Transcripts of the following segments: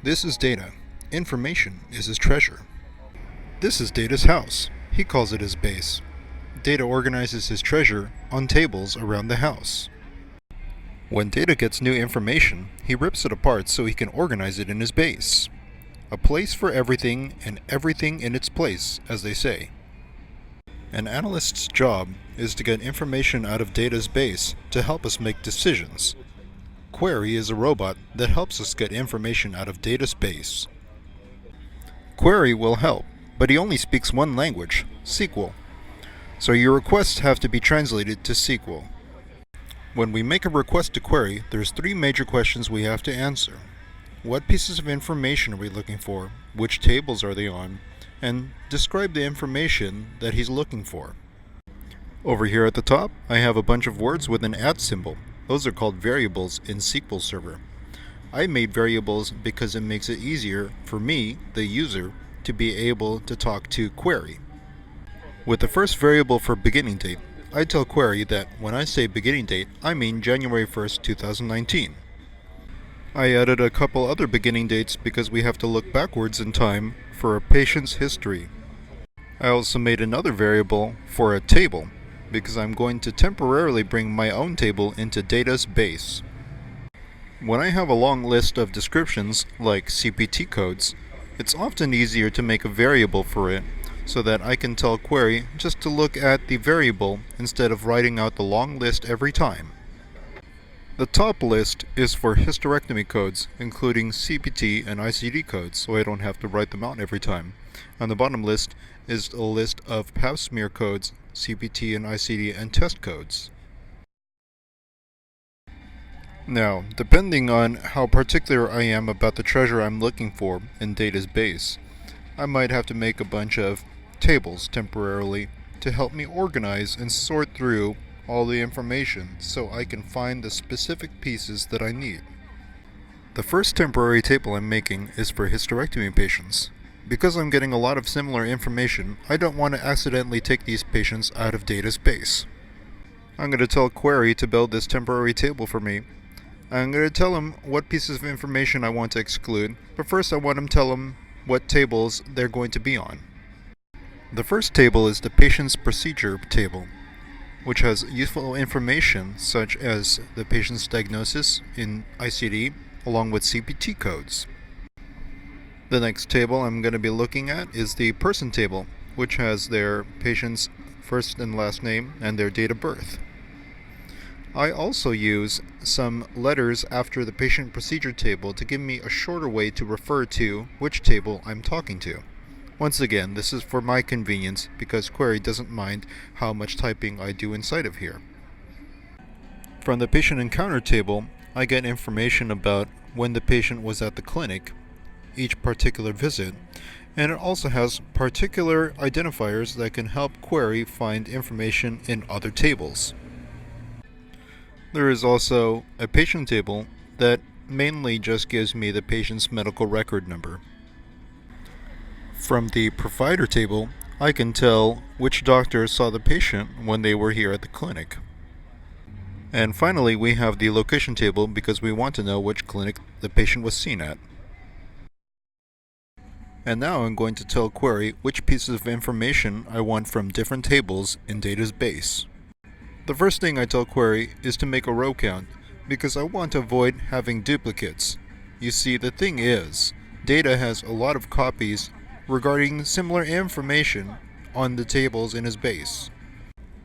This is Data. Information is his treasure. This is Data's house. He calls it his base. Data organizes his treasure on tables around the house. When Data gets new information, he rips it apart so he can organize it in his base. A place for everything and everything in its place, as they say. An analyst's job is to get information out of Data's base to help us make decisions. Query is a robot that helps us get information out of Data's base. Query will help, but he only speaks one language, SQL. So your requests have to be translated to SQL. When we make a request to Query, there's three major questions we have to answer. What pieces of information are we looking for? Which tables are they on? And describe the information that he's looking for. Over here at the top, I have a bunch of words with an @ symbol. Those are called variables in SQL Server. I made variables because it makes it easier for me, the user, to be able to talk to Query. With the first variable for beginning date, I tell Query that when I say beginning date, I mean January 1st, 2019. I added a couple other beginning dates because we have to look backwards in time for a patient's history. I also made another variable for a table because I'm going to temporarily bring my own table into Data's base. When I have a long list of descriptions, like CPT codes, it's often easier to make a variable for it so that I can tell Query just to look at the variable instead of writing out the long list every time. The top list is for hysterectomy codes, including CPT and ICD codes, so I don't have to write them out every time. On the bottom list is a list of pap smear codes, CPT and ICD, and test codes. Now, depending on how particular I am about the treasure I'm looking for in Data's base, I might have to make a bunch of tables temporarily to help me organize and sort through all the information so I can find the specific pieces that I need. The first temporary table I'm making is for hysterectomy patients. Because I'm getting a lot of similar information, I don't want to accidentally take these patients out of Data's base. I'm going to tell Query to build this temporary table for me. I'm going to tell him what pieces of information I want to exclude, but first I want to tell him what tables they're going to be on. The first table is the patient's procedure table, which has useful information such as the patient's diagnosis in ICD along with CPT codes. The next table I'm going to be looking at is the person table, which has their patient's first and last name and their date of birth. I also use some letters after the patient procedure table to give me a shorter way to refer to which table I'm talking to. Once again, this is for my convenience because Query doesn't mind how much typing I do inside of here. From the patient encounter table, I get information about when the patient was at the clinic, each particular visit, and it also has particular identifiers that can help Query find information in other tables. There is also a patient table that mainly just gives me the patient's medical record number. From the provider table, I can tell which doctor saw the patient when they were here at the clinic. And finally, we have the location table because we want to know which clinic the patient was seen at. And now I'm going to tell Query which pieces of information I want from different tables in Data's base. The first thing I tell Query is to make a row count because I want to avoid having duplicates. You see, the thing is, Data has a lot of copies regarding similar information on the tables in his base.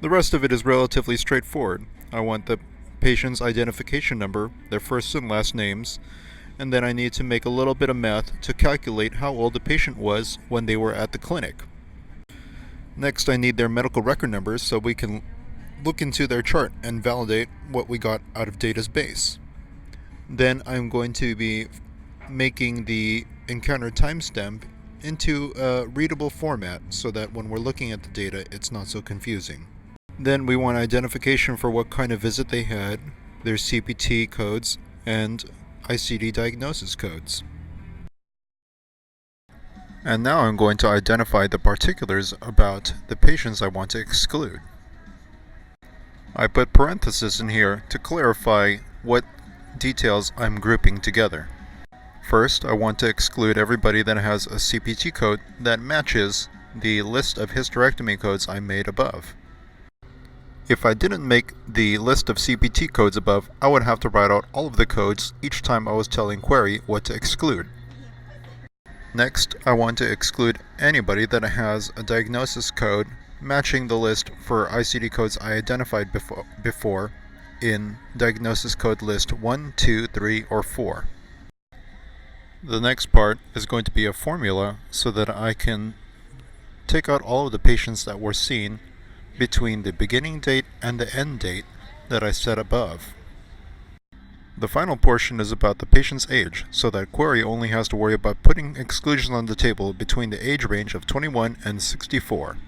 The rest of it is relatively straightforward. I want the patient's identification number, their first and last names, and then I need to make a little bit of math to calculate how old the patient was when they were at the clinic. Next, I need their medical record numbers so we can look into their chart and validate what we got out of Data's base. Then I'm going to be making the encounter timestamp into a readable format so that when we're looking at the data, it's not so confusing. Then we want identification for what kind of visit they had, their CPT codes, and ICD diagnosis codes. And now I'm going to identify the particulars about the patients I want to exclude. I put parentheses in here to clarify what details I'm grouping together. First, I want to exclude everybody that has a CPT code that matches the list of hysterectomy codes I made above. If I didn't make the list of CPT codes above, I would have to write out all of the codes each time I was telling query what to exclude. Next, I want to exclude anybody that has a diagnosis code matching the list for ICD codes I identified before in diagnosis code list 1, 2, 3, or 4. The next part is going to be a formula so that I can take out all of the patients that were seen between the beginning date and the end date that I set above. The final portion is about the patient's age, so that query only has to worry about putting exclusions on the table between the age range of 21 and 64.